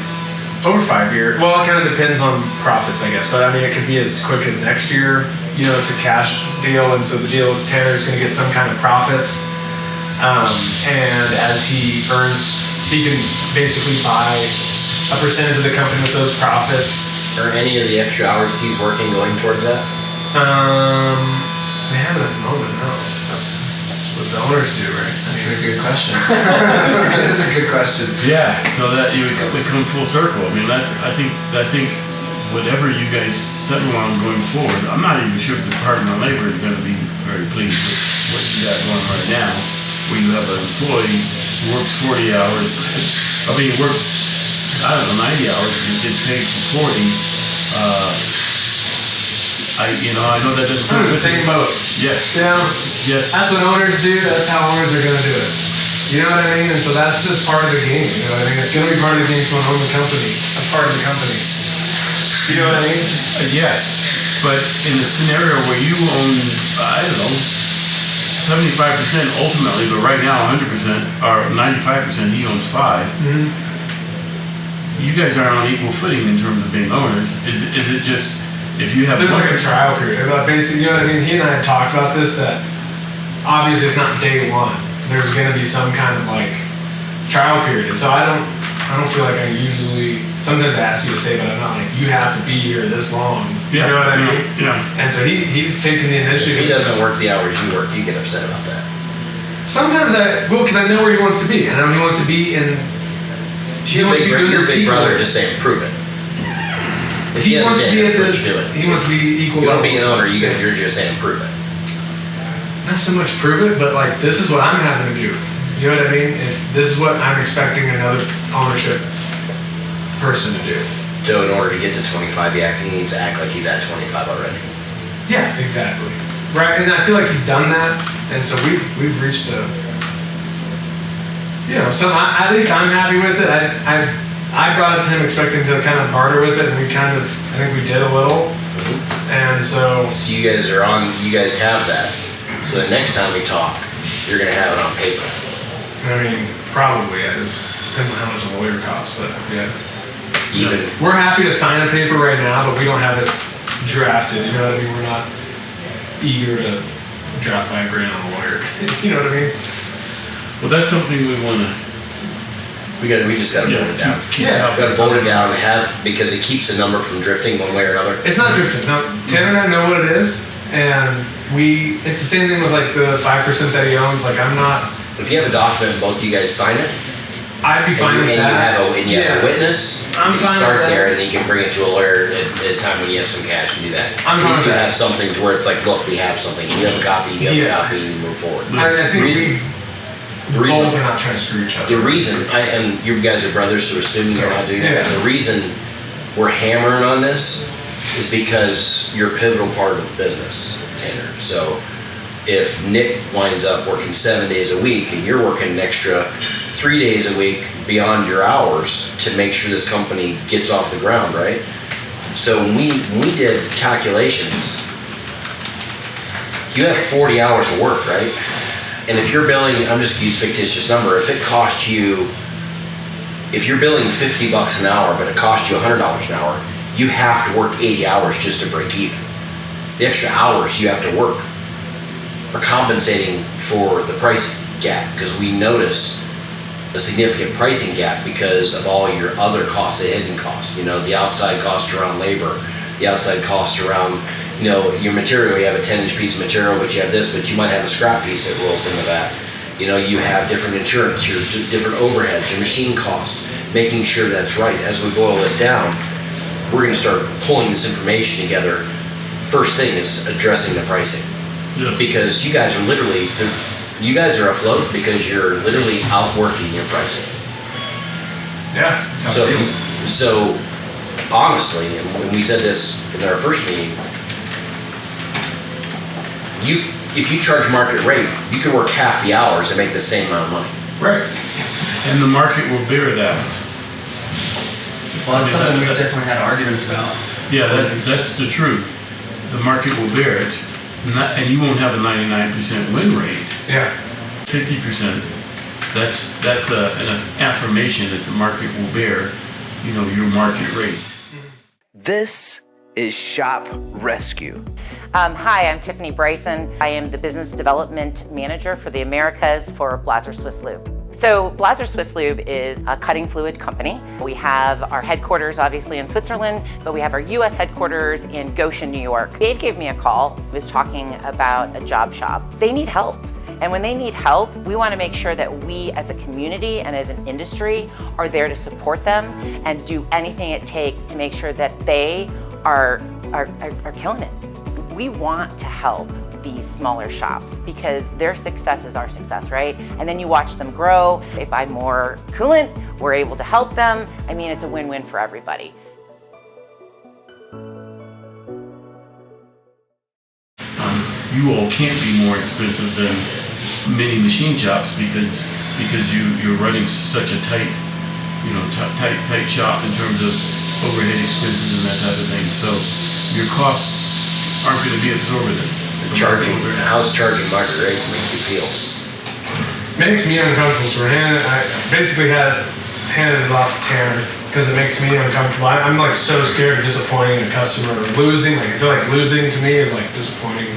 over 5 years. Well, it kind of depends on profits, I guess. But I mean, it could be as quick as next year. You know, it's a cash deal, and so the deal is Tanner's going to get some kind of profits, and as he earns, he can basically buy a percentage of the company with those profits. Are any of the extra hours he's working going towards that? They haven't at the moment. No, that's what the owners do, right? That's a good question. That's a good question. Yeah, so that we come full circle. I mean, I think whatever you guys settle on going forward, I'm not even sure if the Department of Labor is going to be very pleased with what you got going right now, where you have an employee who works 40 hours. I mean, works 90 hours and gets paid for 40. I know that doesn't. I'm in the same boat. Yes. You know? Yes. That's what owners do. That's how owners are going to do it. You know what I mean? And so that's just part of the game. You know what I mean? It's going to be part of the game to own the company, a part of the company. You know what I mean? Yes. But in the scenario where you own, I don't know, 75% ultimately, but right now 100% or 95%, he owns 5%. Mm-hmm. You guys are on equal footing in terms of being owners. Is it just if you have there's like a trial period? Basically, you know what I mean? He and I had talked about this, that obviously it's not day one. There's going to be some kind of like trial period. And so I don't feel like I usually, sometimes I ask you to say, but I'm not like, you have to be here this long. Yeah, you know what I mean? Yeah. And so he's taking the initiative. If he doesn't work the hours you work, you get upset about that. Sometimes because I know where he wants to be. I know he wants to be in. He wants to be doing your this big equal. brother just saying, prove it. If He wants to be at do it. He wants to be equal. You want to be an owner, you're just saying, prove it. Not so much prove it, but like, this is what I'm having to do. You know what I mean? If this is what I'm expecting another ownership person to do. So in order to get to 25, he needs to act like he's at 25 already. Yeah, exactly. Right, and I feel like he's done that, and so we've reached a. You know, so at least I'm happy with it. I brought it to him expecting to kind of barter with it, and I think we did a little. And so you guys have that. So the next time we talk, you're gonna have it on paper. I mean, probably, yeah. It depends on how much a lawyer costs, but yeah. We're happy to sign a paper right now, but we don't have it drafted. You know what I mean? We're not eager to drop $5,000 on a lawyer. You know what I mean? Well, that's something we want to. We just got to vote it down. Keep Got to vote it down because it keeps the number from drifting one way or another. It's not drifting. No, Tanner and I know what it is, and it's the same thing with like the 5% that he owns. Like, I'm not. If you have a document and both of you guys sign it, I'd be fine with that. And you have a witness, I'm you can fine start with that. there and then you can bring it to a lawyer at a time when you have some cash and do that. I'm At fine least with you that. have something to where it's like, look, we have something. You have a copy, you have a copy, and you move forward. I think we both are not trying to screw each other. The reason, and you guys are brothers, so assuming you're not doing that. Yeah. The reason we're hammering on this is because you're a pivotal part of the business, Tanner. So if Nick winds up working 7 days a week and you're working an extra 3 days a week beyond your hours to make sure this company gets off the ground, right? So when we did calculations, you have 40 hours of work, right? And if you're billing, I'm just gonna use a fictitious number, if you're billing $50 an hour, but it costs you $100 an hour, you have to work 80 hours just to break even. The extra hours you have to work are compensating for the pricing. gap because we notice a significant pricing gap because of all your other costs, the hidden costs, you know, the outside cost around labor, the outside cost around, you know, your material. You have a 10-inch piece of material, but you have this, but you might have a scrap piece that rolls into that. You know, you have different insurance, your different overheads, your machine cost, making sure that's right. As we boil this down, we're gonna start pulling this information together. First thing is addressing the pricing. Yes. Because you guys are literally, you guys are afloat because you're literally outworking your pricing. Yeah. So honestly, and when we said this in our first meeting, if you charge market rate, you can work half the hours and make the same amount of money. Right. And the market will bear that. Well, that's something we've definitely had arguments about. Yeah, that's the truth. The market will bear it, and you won't have a 99% win rate. Yeah. 50%. That's an affirmation that the market will bear, you know, your market rate. This is Shop Rescue. Hi, I'm Tiffany Bryson. I am the Business Development Manager for the Americas for Blaser Swiss Lube. So Blaser Swiss Lube is a cutting fluid company. We have our headquarters obviously in Switzerland, but we have our US headquarters in Goshen, New York. Dave gave me a call. He was talking about a job shop. They need help. And when they need help, we want to make sure that we as a community and as an industry are there to support them and do anything it takes to make sure that they are killing it. We want to help these smaller shops because their success is our success, right? And then you watch them grow. They buy more coolant, we're able to help them. I mean, it's a win-win for everybody. You all can't be more expensive than many machine shops because you're running such a tight, you know, tight shop in terms of overhead expenses and that type of thing. So your costs aren't going to be absorbent. How's charging market rate make you feel? Makes me uncomfortable. So I basically handed it off to Tanner because it makes me uncomfortable. I'm like so scared of disappointing a customer or losing. Like I feel like losing to me is like disappointing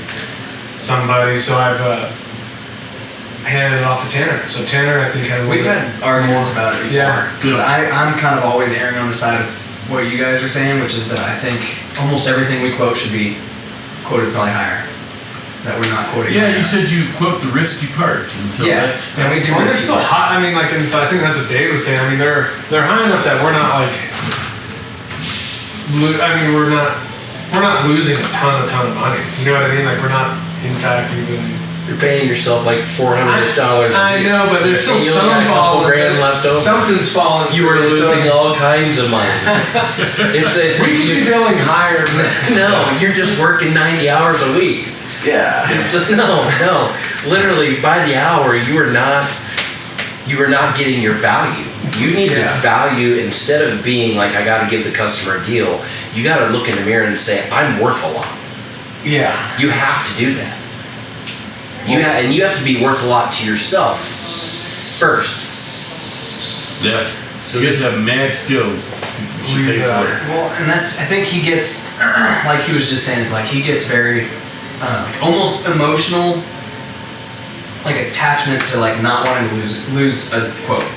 somebody. So I've handed it off to Tanner. So Tanner, I think, has. We've had arguments about it before. Yeah. Because I'm kind of always erring on the side of what you guys are saying, which is that I think almost everything we quote should be quoted probably higher. That we're not quoting. Yeah, you said you quote the risky parts, and so that's and we do. They're still high. I mean, like, and so I think that's what Dave was saying. I mean, they're high enough that we're not like. We're not losing a ton of money. You know what I mean? Like, we're not, in fact, even. You're paying yourself like $400. I know, but there's still some falling. $2,000 left over. Something's falling. You were losing all kinds of money. We could be billing higher. No, you're just working 90 hours a week. Yeah. No. Literally, by the hour, you are not getting your value. You need to value, instead of being like, I got to give the customer a deal, you got to look in the mirror and say, I'm worth a lot. Yeah. You have to do that. And you have to be worth a lot to yourself first. Yeah. So you guys have mad skills. You should pay for it. Well, and I think he gets, like he was just saying, it's like he gets very almost emotional, like attachment to like not wanting to lose a quote.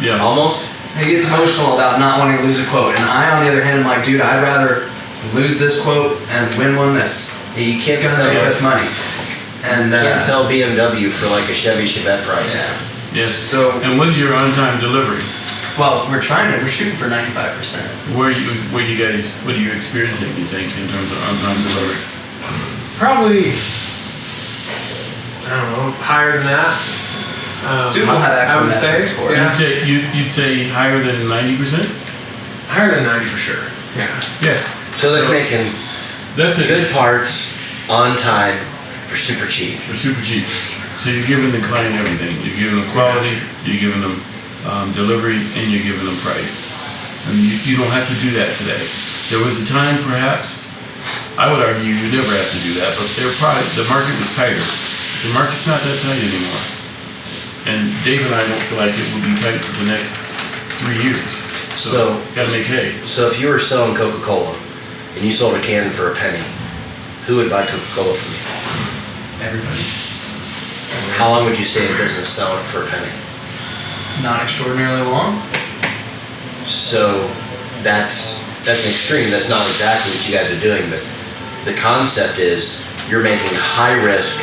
Yeah. Almost. He gets emotional about not wanting to lose a quote, and I, on the other hand, am like, dude, I'd rather lose this quote and win one that's you can't gonna make us money. And you can't sell BMW for like a Chevy Chevette price. Yeah. Yes. So. And what's your on-time delivery? Well, we're shooting for 95%. What are you experiencing, do you think, in terms of on-time delivery? Probably, I don't know, higher than that. Soon we'll have actual I would say. for it. Yeah. You'd say higher than 90%? Higher than 90 for sure. Yeah. Yes. So they're making that's good parts on time for super cheap. So you're giving the client everything. You're giving them quality, you're giving them delivery, and you're giving them price. And you don't have to do that today. There was a time, perhaps, I would argue you never have to do that, but the market was tighter. The market's not that tight anymore. And Dave and I don't feel like it will be tight for the next 3 years. So gotta make hay. So if you were selling Coca-Cola and you sold a can for a penny, who would buy Coca-Cola from you? Everybody. How long would you stay in business selling it for a penny? Not extraordinarily long. So that's an extreme. That's not exactly what you guys are doing, but the concept is you're making high risk,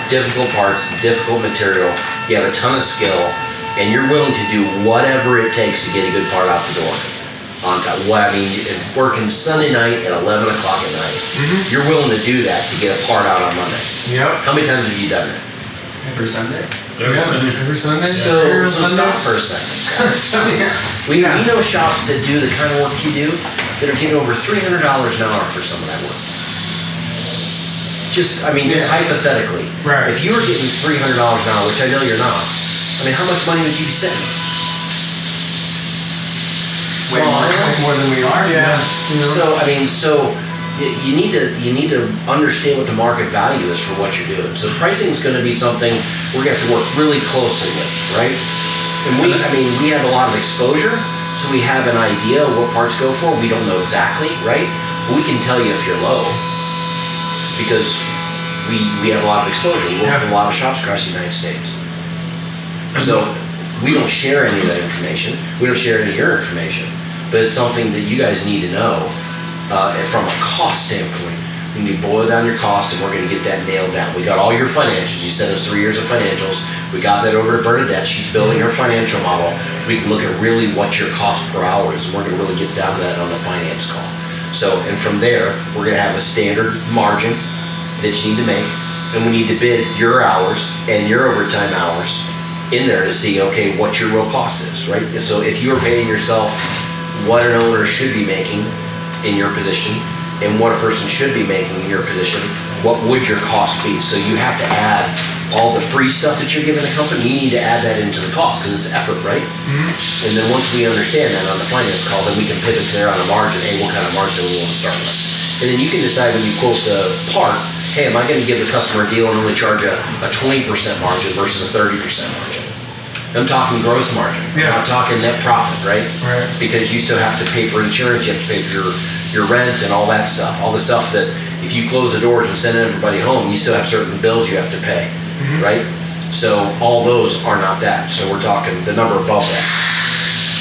difficult parts, difficult material. You have a ton of skill, and you're willing to do whatever it takes to get a good part out the door. On top, working Sunday night at 11 o'clock at night. You're willing to do that to get a part out on Monday. Yep. How many times have you done that? Every Sunday. Every Sunday. So stop for a second. We know shops that do the kind of work you do that are getting over $300 an hour for some of that work. Just hypothetically, Right. if you were getting $300 an hour, which I know you're not, how much money would you be saving? Way more than we are. Yeah. So you need to understand what the market value is for what you're doing. So pricing is going to be something we're going to have to work really closely with, right? And we have a lot of exposure, so we have an idea of what parts go for. We don't know exactly, right? But we can tell you if you're low because we have a lot of exposure. We work with a lot of shops across the United States. So we don't share any of that information. We don't share any of your information, but it's something that you guys need to know from a cost standpoint. We need to boil down your cost, and we're going to get that nailed down. We got all your financials. You sent us 3 years of financials. We got that over to Bernadette. She's building her financial model. We can look at really what your cost per hour is, and we're going to really get down to that on the finance call. So, and from there, we're going to have a standard margin that you need to make, and we need to bid your hours and your overtime hours in there to see, okay, what your real cost is, right? And so if you were paying yourself what an owner should be making in your position and what a person should be making in your position, what would your cost be? So you have to add all the free stuff that you're giving the company, you need to add that into the cost because it's effort, right? And then once we understand that on the finance call, then we can pivot there on a margin, hey, what kind of margin we want to start with. And then you can decide when you quote the part, hey, am I going to give the customer a deal and only charge a 20% margin versus a 30% margin? I'm talking gross margin. I'm not talking net profit, right? Right. Because you still have to pay for insurance, you have to pay for your rent and all that stuff. All the stuff that if you close the doors and send everybody home, you still have certain bills you have to pay, right? So all those are not that. So we're talking the number above that.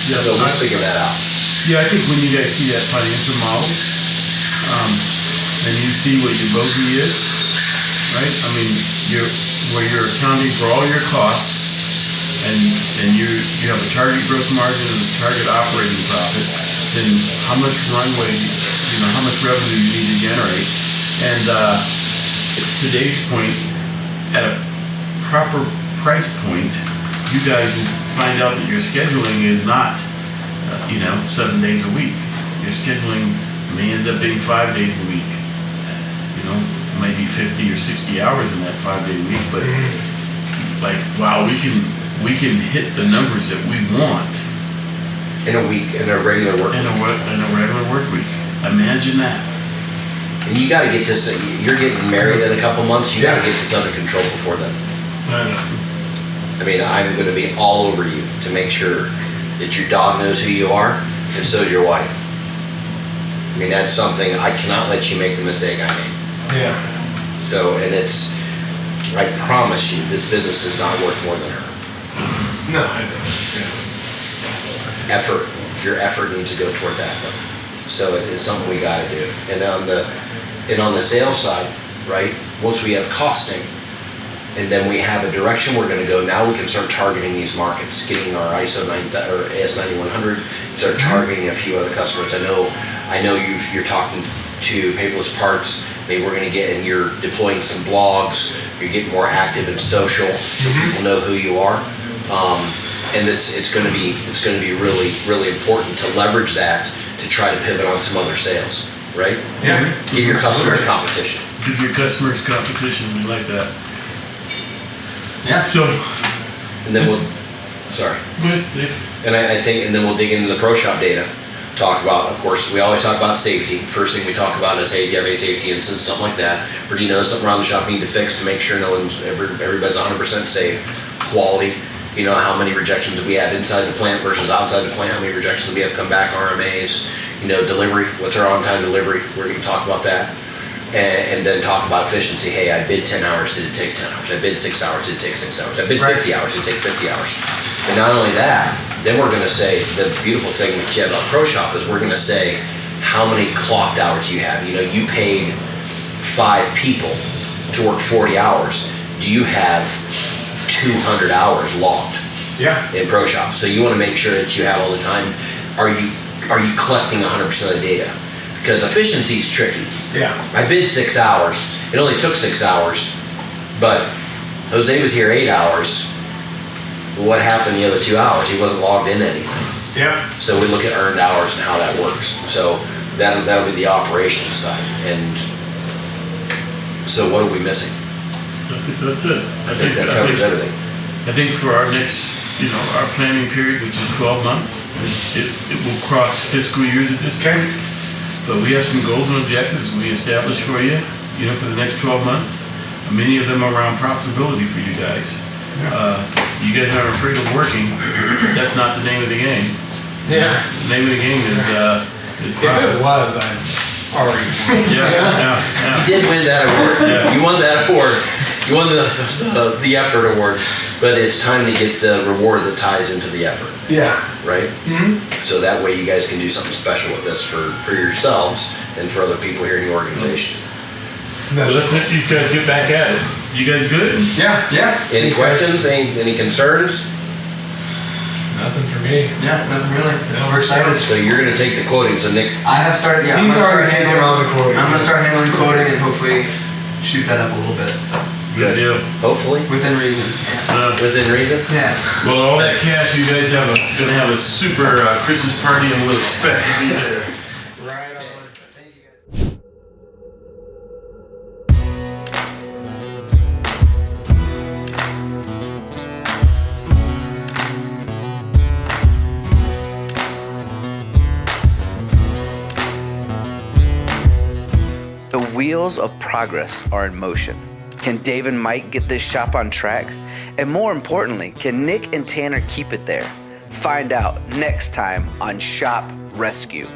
Yeah, so we'll figure that out. Yeah, I think when you guys see that financial model, and you see what your bogey is, right? Where you're accounting for all your costs, and you have a target gross margin and a target operating profit, then how much runway, how much revenue you need to generate. And to Dave's point, at a proper price point, you guys will find out that your scheduling is not, 7 days a week. Your scheduling may end up being 5 days a week. Maybe 50 or 60 hours in that 5 day week, but wow, we can hit the numbers that we want in a week, in a regular work week. In a regular work week. Imagine that. And you got to get this. You're getting married in a couple months. You got to get this under control before then. I know. I'm going to be all over you to make sure that your dog knows who you are, and so does your wife. That's something I cannot let you make the mistake I made. Yeah. So, and I promise you, this business is not worth more than her. No, I know. Yeah. Effort. Your effort needs to go toward that. So it's something we got to do. And on the sales side, right? Once we have costing, and then we have a direction we're going to go. Now we can start targeting these markets, getting our ISO 9000 or AS9100, start targeting a few other customers. I know you're talking to Paperless Parts. Maybe we're going to get, and you're deploying some blogs. You're getting more active in social, so people know who you are. And it's going to be really, really important to leverage that to try to pivot on some other sales, right? Yeah. Give your customers competition. Give your customers competition. We like that. Yeah. So. And then sorry. Go ahead, Dave. And I think, and then we'll dig into the pro shop data. Talk about, of course, we always talk about safety. First thing we talk about is, hey, do you have a safety incident, something like that? Or do you know something around the shop you need to fix to make sure everybody's 100% safe? Quality, how many rejections do we have inside the plant versus outside the plant? How many rejections do we have come back, RMAs? Delivery, what's our on-time delivery? We're going to talk about that. and then talk about efficiency. Hey, I bid 10 hours, did it take 10 hours? I bid 6 hours, did it take 6 hours? I bid 50 hours, did it take 50 hours? And not only that, then we're gonna say, the beautiful thing that you have about Pro Shop is we're gonna say how many clocked hours you have. You know, you paid 5 people to work 40 hours. Do you have 200 hours logged in Pro Shop? So you wanna make sure that you have all the time. Are you collecting 100% of the data? Because efficiency is tricky. I bid 6 hours. It only took 6 hours, but Jose was here 8 hours. What happened the other 2 hours? He wasn't logged into anything. So we look at earned hours and how that works. So that'll be the operations side. And so what are we missing? I think that's it. I think that covers everything. I think for our next, our planning period, which is 12 months, it will cross fiscal years at this point. But we have some goals and objectives we established for you, for the next 12 months. Many of them are around profitability for you guys. You guys aren't afraid of working. That's not the name of the game. The name of the game is profits. If it was, I'd already won. You did win that award. You won that award. You won the effort award. But it's time to get the reward that ties into the effort. Right? So that way you guys can do something special with this for yourselves and for other people here in the organization. Well, let's let these guys get back at it. You guys good? Any questions? Any concerns? Nothing for me. Nothing really. We're excited. So you're going to take the quoting. So Nick, I have started. He's already taking on the quoting. I'm gonna start handling quoting and hopefully shoot that up a little bit. So good deal. Hopefully within reason. Within reason. Well, all that cash, you guys gonna have a super Christmas party, and we'll expect to be there. Right on. Thank you guys. The wheels of progress are in motion. Can Dave and Mike get this shop on track? And more importantly, can Nick and Tanner keep it there? Find out next time on Shop Rescue.